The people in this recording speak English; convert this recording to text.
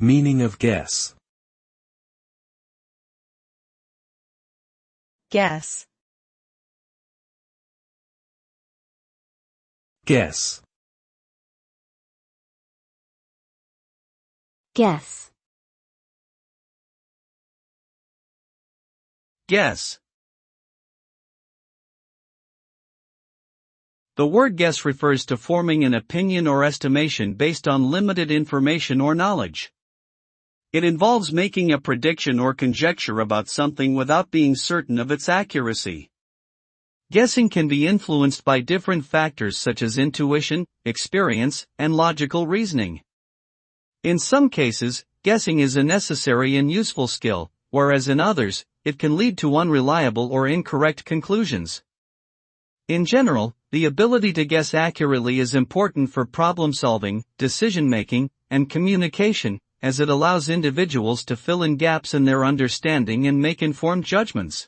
Meaning of guess. Guess. Guess. Guess. Guess. The word guess refers to forming an opinion or estimation based on limited information or knowledge. It involves making a prediction or conjecture about something without being certain of its accuracy. Guessing can be influenced by different factors such as intuition, experience, and logical reasoning. In some cases, guessing is a necessary and useful skill, whereas in others, it can lead to unreliable or incorrect conclusions. In general, the ability to guess accurately is important for problem solving, decision making, and communication, as it allows individuals to fill in gaps in their understanding and make informed judgments.